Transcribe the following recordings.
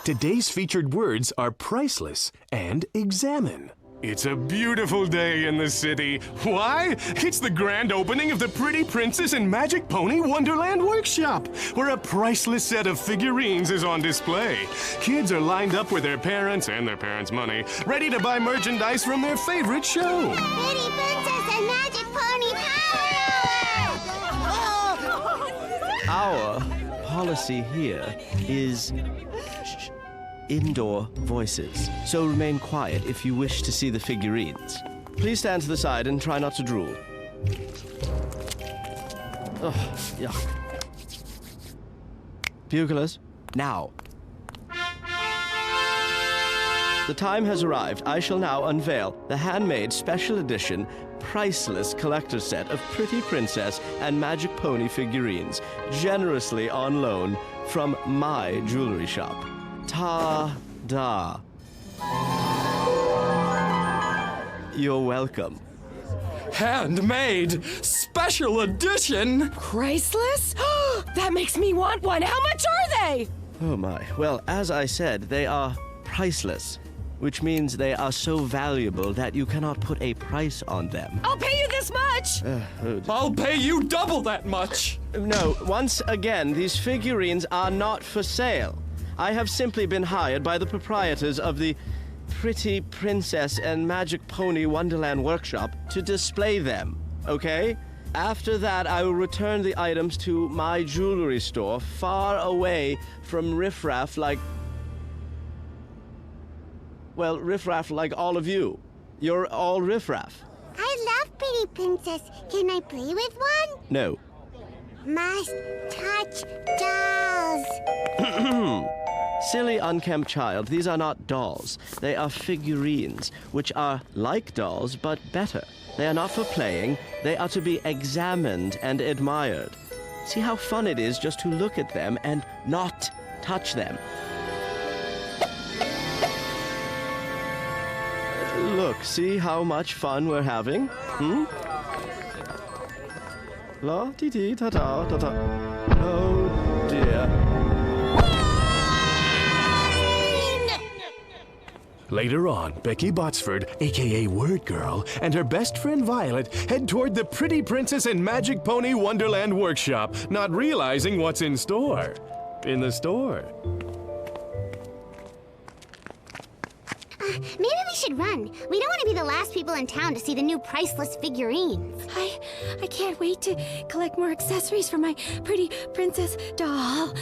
Today's featured words are priceless and examine. It's a beautiful day in the city. Why? It's the grand opening of the Pretty Princess and Magic Pony Wonderland Workshop, where a priceless set of figurines is on display. Kids are lined up with their parents and their parents' money, ready to buy merchandise from their favorite show. Pretty Princess and Magic Pony Power! Our policy here is indoor voices, so remain quiet if you wish to see the figurines. Please stand to the side and try not to drool. Ugh, yuck. Buglers, now. The time has arrived. I shall now unveil the handmade special edition priceless collector set of Pretty Princess and Magic Pony figurines, generously on loan from my jewelry shop. Ta-da. You're welcome. Handmade! Special edition! Priceless? That makes me want one. How much are they? Oh my. Well, as I said, they are priceless, which means they are so valuable that you cannot put a price on them. I'll pay you this much. I'll pay you double that much! No, once again, these figurines are not for sale. I have simply been hired by the proprietors of the Pretty Princess and Magic Pony Wonderland Workshop to display them, okay? After that, I will return the items to my jewelry store far away from riffraff like... well, riffraff like all of you. You're all riffraff. I love Pretty Princess. Can I play with one? No. Must touch dolls. Silly, unkempt child, these are not dolls. They are figurines, which are like dolls, but better. They are not for playing. They are to be examined and admired. See how fun it is just to look at them and not touch them. Look, see how much fun we're having? La ti ti ta ta ta ta. Oh dear. Later on, Becky Botsford, aka Word Girl, and her best friend Violet head toward the Pretty Princess and Magic Pony Wonderland Workshop, not realizing what's in store. In the store. Maybe we should run. We don't want to be the last people in town to see the new priceless figurines. I can't wait to collect more accessories for my Pretty Princess doll.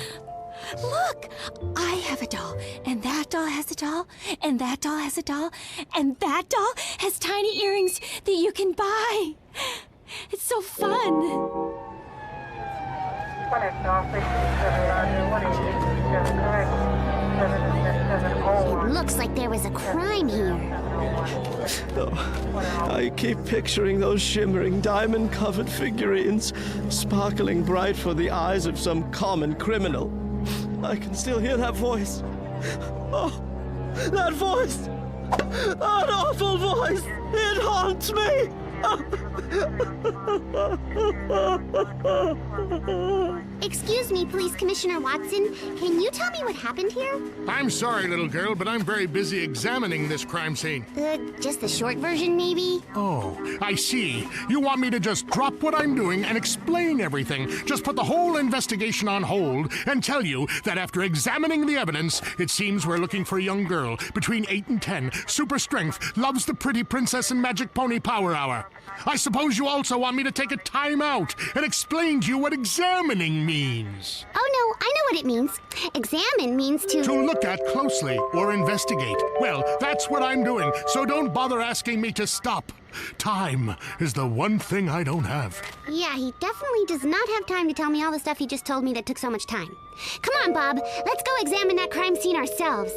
Look, I have a doll, and that doll has a doll, and that doll has a doll, and that doll has tiny earrings that you can buy. It's so fun. It looks like there was a crime here. Oh, I keep picturing those shimmering diamond-covered figurines, sparkling bright for the eyes of some common criminal. I can still hear that voice. Oh, that voice! That awful voice! It haunts me! Excuse me, Police Commissioner Watson. Can you tell me what happened here? I'm sorry, little girl, but I'm very busy examining this crime scene. Just the short version, maybe? Oh, I see. You want me to just drop what I'm doing and explain everything. Just put the whole investigation on hold and tell you that after examining the evidence, it seems we're looking for a young girl between 8 and 10, super strength, loves the Pretty Princess and Magic Pony Power Hour. I suppose you also want me to take a time out and explain to you what examining means. Oh, no, I know what it means. Examine means to... To look at closely or investigate. Well, that's what I'm doing, so don't bother asking me to stop. Time is the one thing I don't have. Yeah, he definitely does not have time to tell me all the stuff he just told me that took so much time. Come on, Bob. Let's go examine that crime scene ourselves.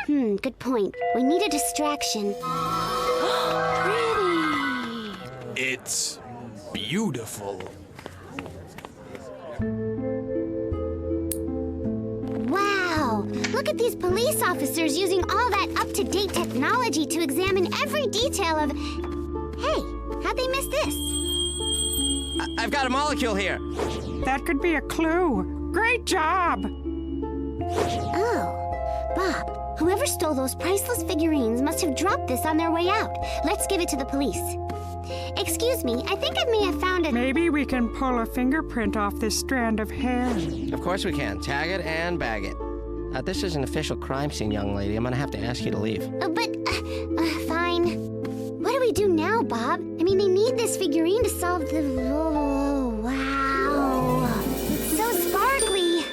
Good point. We need a distraction. It's beautiful. Wow! Look at these police officers using all that up-to-date technology to examine every detail of... Hey, how'd they miss this? I've got a molecule here. That could be a clue. Great job! Oh, Bob, whoever stole those priceless figurines must have dropped this on their way out. Let's give it to the police. Excuse me, I think I may have found a... Maybe we can pull a fingerprint off this strand of hair. Of course we can. Tag it and bag it. This is an official crime scene, young lady. I'm gonna have to ask you to leave. Fine. What do we do now, Bob? I mean, they need this figurine to solve the... Oh, wow. It's so sparkly.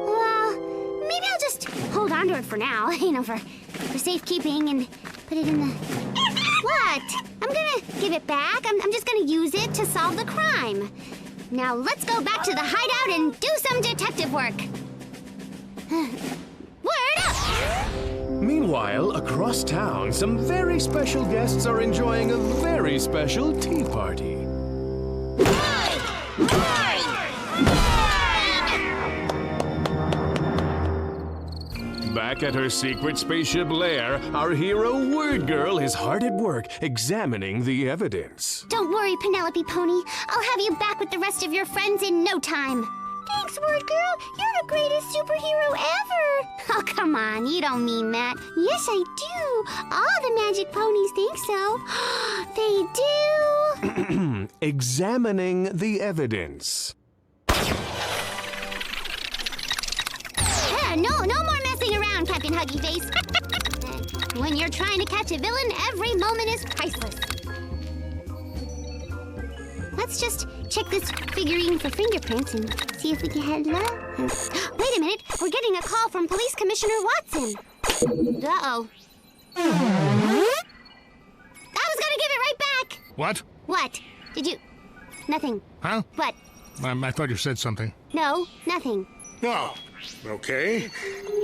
Well, maybe I'll just hold on to it for now, for safekeeping and put it in the... What? I'm gonna give it back. I'm just gonna use it to solve the crime. Now let's go back to the hideout and do some detective work. Word up! Meanwhile, across town, some very special guests are enjoying a very special tea party. Back at her secret spaceship lair, our hero Word Girl is hard at work examining the evidence. Don't worry, Penelope Pony. I'll have you back with the rest of your friends in no time. Thanks, Word Girl. You're the greatest superhero ever. Oh, come on. You don't mean that. Yes, I do. All the magic ponies think so. They do. Examining the evidence. No more messing around, Captain Huggy Face. When you're trying to catch a villain, every moment is priceless. Let's just check this figurine for fingerprints and see if we can head left. Wait a minute, we're getting a call from Police Commissioner Watson. Uh-oh. I was gonna give it right back. What? What? Did you... Nothing. Huh? What? I thought you said something. No, nothing. Oh, okay.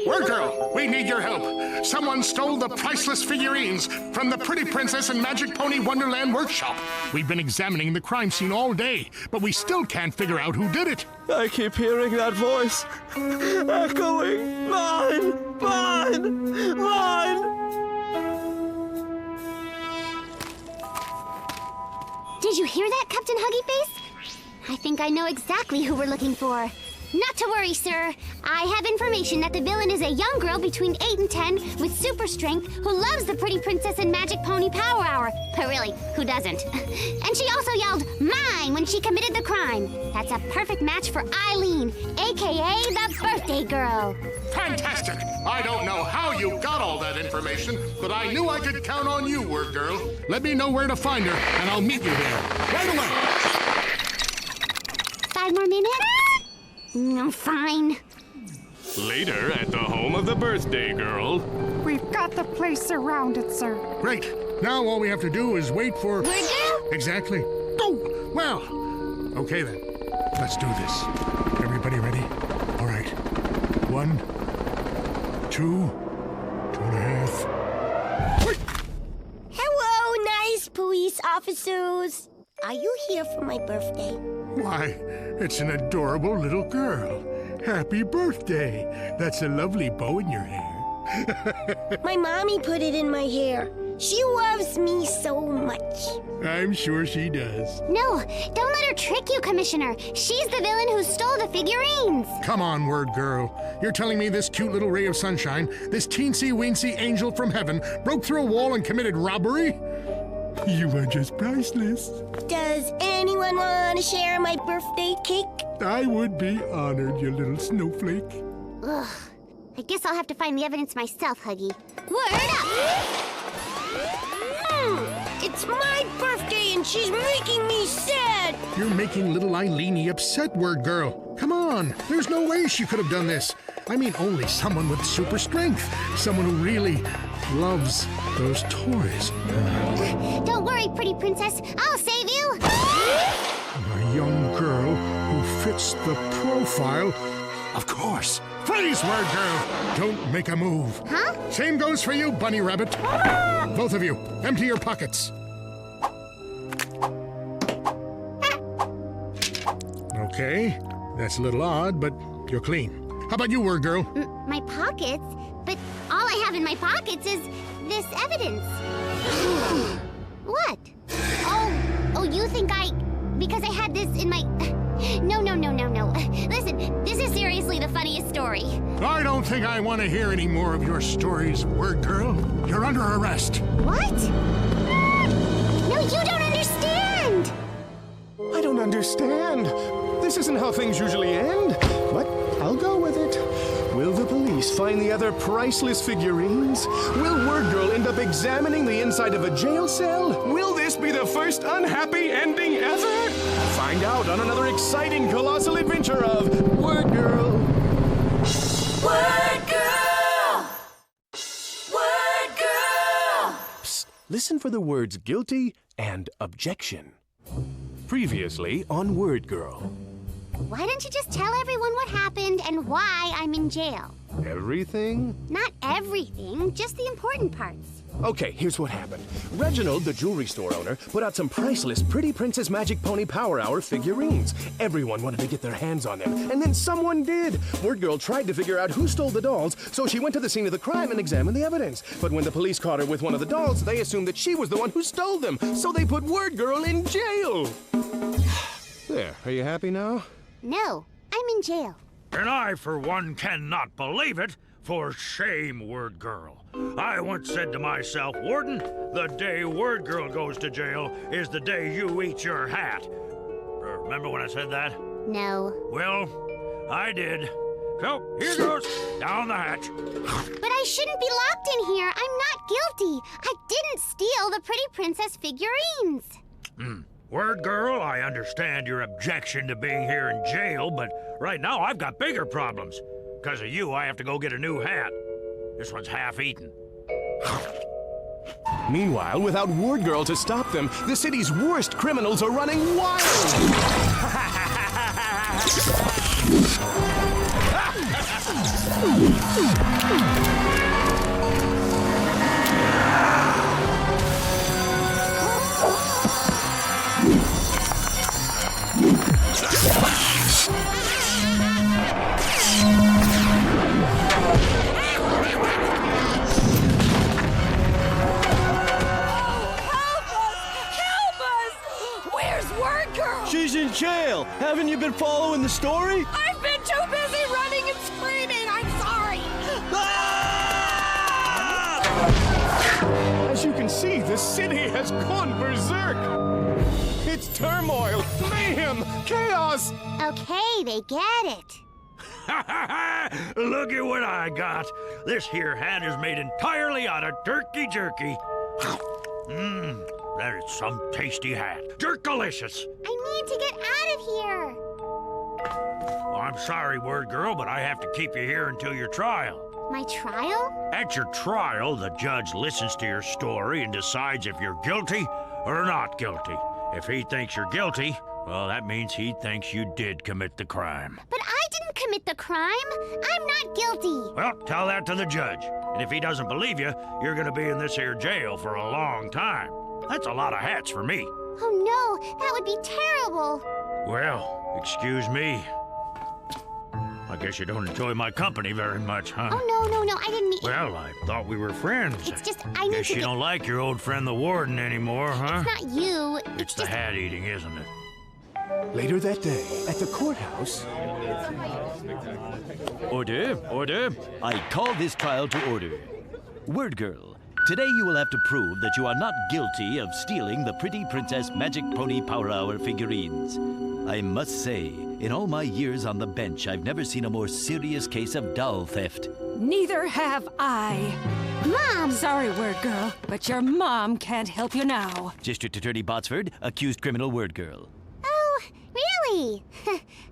Word Girl, we need your help. Someone stole the priceless figurines from the Pretty Princess and Magic Pony Wonderland workshop. We've been examining the crime scene all day, but we still can't figure out who did it. I keep hearing that voice echoing. Mine! Mine! Mine! Did you hear that, Captain Huggy Face? I think I know exactly who we're looking for. Not to worry, sir. I have information that the villain is a young girl between 8 and 10 with super strength who loves the Pretty Princess and Magic Pony Power Hour. But really, who doesn't? And she also yelled, "Mine," when she committed the crime. That's a perfect match for Eileen, a.k.a. the birthday girl. Fantastic! I don't know how you got all that information, but I knew I could count on you, Word Girl. Let me know where to find her, and I'll meet you there. Right away! 5 more minutes? No, fine. Later, at the home of the birthday girl. We've got the place surrounded, sir. Great. Now all we have to do is wait for... Word Girl? Exactly. Oh, well. Okay then. Let's do this. Everybody ready? All right. 1, 2, 2.5. Wait! Hello, nice police officers. Are you here for my birthday? Why, it's an adorable little girl. Happy birthday. That's a lovely bow in your hair. My mommy put it in my hair. She loves me so much. I'm sure she does. No, don't let her trick you, Commissioner. She's the villain who stole the figurines. Come on, Word Girl. You're telling me this cute little ray of sunshine, this teensy-weensy angel from heaven, broke through a wall and committed robbery? You are just priceless. Does anyone want to share my birthday cake? I would be honored, you little snowflake. Ugh. I guess I'll have to find the evidence myself, Huggy. Word up! It's my birthday and she's making me sad. You're making little Eileenie upset, Word Girl. Come on. There's no way she could have done this. I mean, only someone with super strength. Someone who really loves those toys. Don't worry, Pretty Princess. I'll save you. A young girl who fits the profile. Of course. Freeze, Word Girl. Don't make a move. Huh? Same goes for you, Bunny Rabbit. Both of you, empty your pockets. Okay, that's a little odd, but you're clean. How about you, Word Girl? My pockets? But all I have in my pockets is this evidence. What? Oh, you think because I had this in my... No. Listen, this is seriously the funniest story. I don't think I want to hear any more of your stories, Word Girl. You're under arrest. What? No, you don't understand! I don't understand. This isn't how things usually end, but I'll go with it. Will the police find the other priceless figurines? Will Word Girl end up examining the inside of a jail cell? Will this be the first unhappy ending ever? Find out on another exciting colossal adventure of Word Girl. Word Girl! Word Girl! Psst, listen for the words guilty and objection. Previously on Word Girl. Why don't you just tell everyone what happened and why I'm in jail? Everything? Not everything, just the important parts. Okay, here's what happened. Reginald, the jewelry store owner, put out some priceless Pretty Princess Magic Pony Power Hour figurines. Everyone wanted to get their hands on them, and then someone did. Word Girl tried to figure out who stole the dolls, so she went to the scene of the crime and examined the evidence. But when the police caught her with one of the dolls, they assumed that she was the one who stole them, so they put Word Girl in jail. There, are you happy now? No, I'm in jail. And I, for one, cannot believe it. For shame, Word Girl. I once said to myself, Warden, the day Word Girl goes to jail is the day you eat your hat. Remember when I said that? No. Well, I did. So, here goes, down the hatch. But I shouldn't be locked in here. I'm not guilty. I didn't steal the Pretty Princess figurines. Word Girl, I understand your objection to being here in jail, but right now I've got bigger problems. Because of you, I have to go get a new hat. This one's half-eaten. Meanwhile, without Word Girl to stop them, the city's worst criminals are running wild. She's in jail. Haven't you been following the story? I've been too busy running and screaming. I'm sorry. As you can see, the city has gone berserk. It's turmoil, mayhem, chaos. Okay, they get it. Look at what I got. This here hat is made entirely out of turkey jerky. That is some tasty hat. Jerkalicious. I need to get out of here. Oh, I'm sorry, Word Girl, but I have to keep you here until your trial. My trial? At your trial, the judge listens to your story and decides if you're guilty or not guilty. If he thinks you're guilty, well, that means he thinks you did commit the crime. But I didn't commit the crime. I'm not guilty. Well, tell that to the judge. And if he doesn't believe you, you're gonna be in this here jail for a long time. That's a lot of hats for me. Oh no, that would be terrible. Well, excuse me. I guess you don't enjoy my company very much, huh? Oh no, I didn't mean... Well, I thought we were friends. It's just, I need Guess to you don't like your old friend the warden anymore, huh? It's not you. It's the hat eating, isn't it? Later that day, at the courthouse... Order. I call this trial to order. Word Girl, today you will have to prove that you are not guilty of stealing the Pretty Princess Magic Pony Power Hour figurines. I must say, in all my years on the bench, I've never seen a more serious case of doll theft. Neither have I. Mom! Sorry, Word Girl, but your mom can't help you now. District Attorney Botsford, accused criminal Word Girl. Oh, really?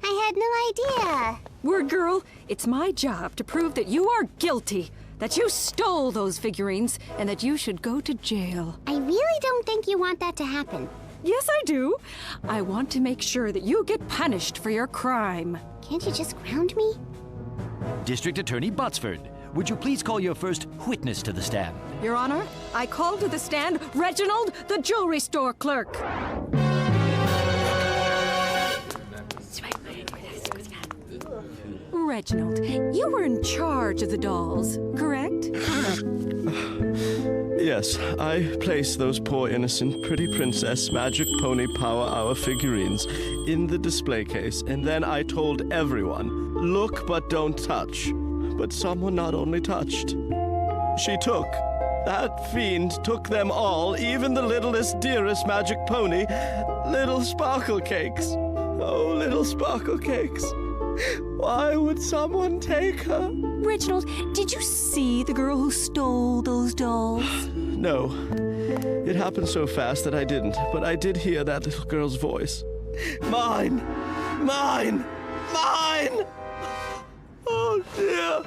I had no idea. Word Girl, it's my job to prove that you are guilty, that you stole those figurines, and that you should go to jail. I really don't think you want that to happen. Yes, I do. I want to make sure that you get punished for your crime. Can't you just ground me? District Attorney Botsford, would you please call your first witness to the stand? Your Honor, I call to the stand Reginald, the jewelry store clerk. Reginald, you were in charge of the dolls, correct? Yes, I placed those poor innocent pretty princess magic pony power hour figurines in the display case, and then I told everyone, look but don't touch. But someone not only touched, she took. That fiend took them all, even the littlest, dearest magic pony, little sparkle cakes. Oh, little sparkle cakes. Why would someone take her? Reginald, did you see the girl who stole those dolls? No. It happened so fast that I didn't, but I did hear that little girl's voice. Mine! Mine! Mine! Oh, dear.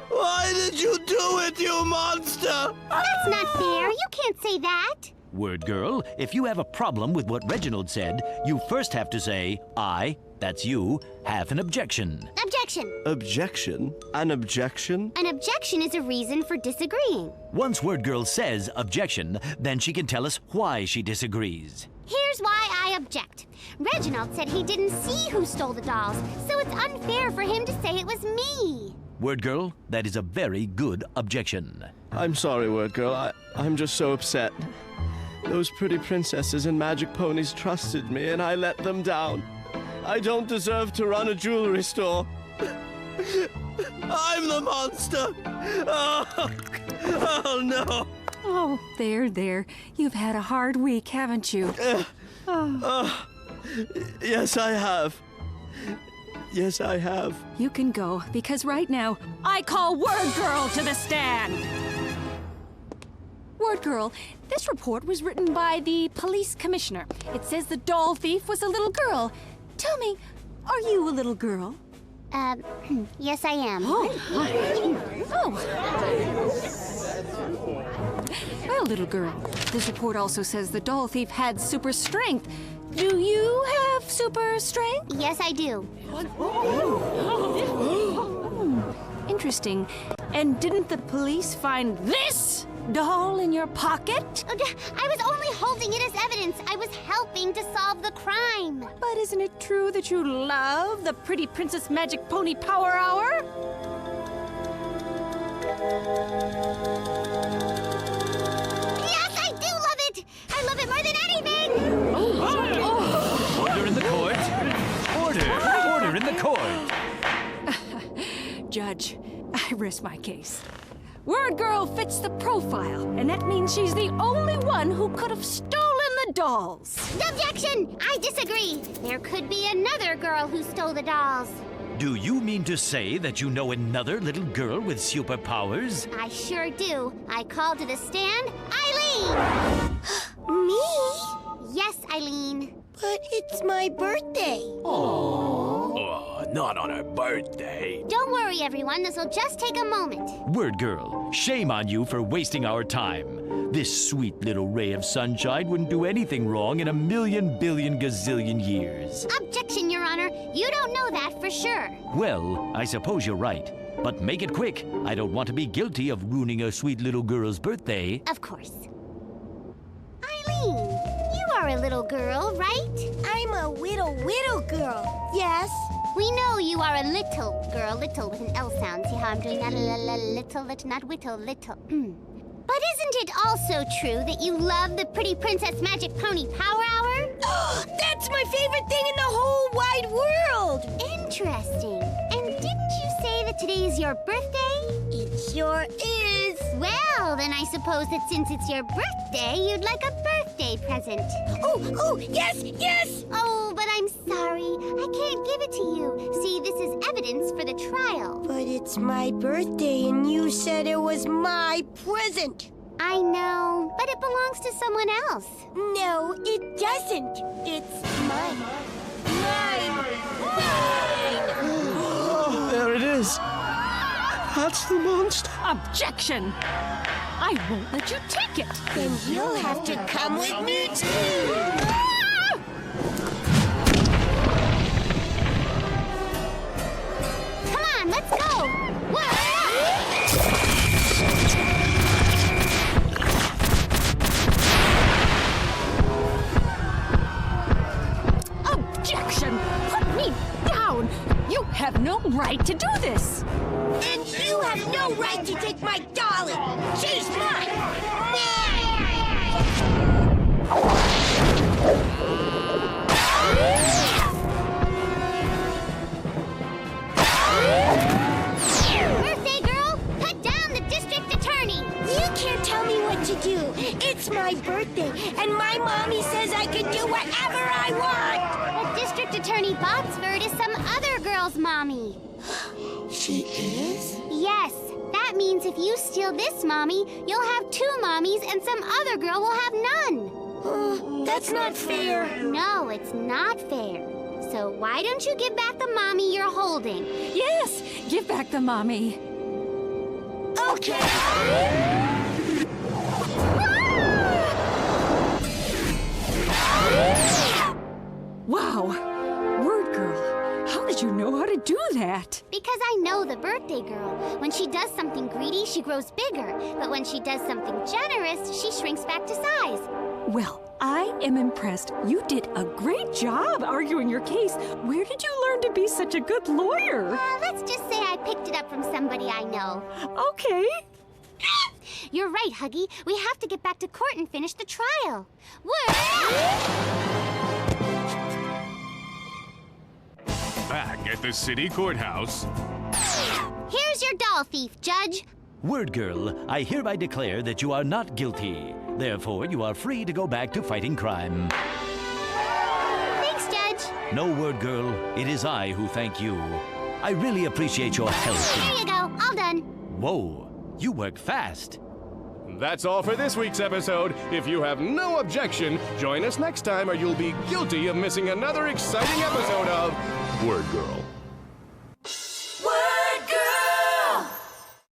Why did you do it, you monster? That's not fair. You can't say that. Word Girl, if you have a problem with what Reginald said, you first have to say, I, that's you, have an objection. Objection. Objection? An objection? An objection is a reason for disagreeing. Once Word Girl says objection, then she can tell us why she disagrees. Here's why I object. Reginald said he didn't see who stole the dolls, so it's unfair for him to say it was me. Word Girl, that is a very good objection. I'm sorry, Word Girl. I'm just so upset. Those pretty princesses and magic ponies trusted me, and I let them down. I don't deserve to run a jewelry store. I'm the monster. Oh no. Oh, there. You've had a hard week, haven't you? Yes, I have. Yes, I have. You can go, because right now, I call Word Girl to the stand! Word Girl, this report was written by the police commissioner. It says the doll thief was a little girl. Tell me, are you a little girl? Yes, I am. Well, little girl, this report also says the doll thief had super strength. Do you have super strength? Yes, I do. Interesting. And didn't the police find this doll in your pocket? I was only holding it as evidence. I was helping to solve the crime. But isn't it true that you love the Pretty Princess Magic Pony Power Hour? Yes, I do love it! I love it more than anything! Order in the court. Order in the court. Judge, I rest my case. Word Girl fits the profile, and that means she's the only one who could have stolen the dolls. Objection! I disagree. There could be another girl who stole the dolls. Do you mean to say that you know another little girl with superpowers? I sure do. I call to the stand, Eileen! Me? Yes, Eileen. But it's my birthday. Oh, not on her birthday. Don't worry, everyone. This'll just take a moment. Word Girl, shame on you for wasting our time. This sweet little ray of sunshine wouldn't do anything wrong in a million, billion, gazillion years. Objection, Your Honor. You don't know that for sure. Well, I suppose you're right. But make it quick. I don't want to be guilty of ruining a sweet little girl's birthday. Of course. Eileen, you are a little girl, right? I'm a little girl. Yes. We know you are a little girl, little with an L sound. See how I'm doing that? Little, not whittle, little. But isn't it also true that you love the Pretty Princess Magic Pony Power Hour? That's my favorite thing in the whole wide world. Interesting. And didn't you say that today is your birthday? It sure is. Well, then I suppose that since it's your birthday, you'd like a birthday present. Oh, yes. Oh, but I'm sorry. I can't give it to you. See, this is evidence for the trial. But it's my birthday and you said it was my present. I know, but it belongs to someone else. No, it doesn't. It's mine. Oh, there it is. That's the monster. Objection! I won't let you take it. Then you'll have to come with me too. Come on, let's go. Objection! Put me down! You have no right to take my dolly. She's mine. Birthday girl, put down the district attorney. You can't tell me what to do. It's my birthday, and my mommy says I can do whatever I want. But District Attorney Botsford is some other girl's mommy. She is? Yes, that means if you steal this mommy, you'll have 2 mommies and some other girl will have none. That's not fair. No, it's not fair. So why don't you give back the mommy you're holding? Yes, give back the mommy. Okay. Wow, Word Girl, how did you know how to do that? Because I know the birthday girl. When she does something greedy, she grows bigger. But when she does something generous, she shrinks back to size. Well, I am impressed. You did a great job arguing your case. Where did you learn to be such a good lawyer? Let's just say I picked it up from somebody I know. Okay. You're right, Huggy. We have to get back to court and finish the trial. Word! Back at the city courthouse. Here's your doll thief, Judge. Word Girl, I hereby declare that you are not guilty. Therefore, you are free to go back to fighting crime. Thanks, Judge. No, Word Girl, it is I who thank you. I really appreciate your help. There you go. All done. Whoa, you work fast. That's all for this week's episode. If you have no objection, join us next time or you'll be guilty of missing another exciting episode of Word Girl.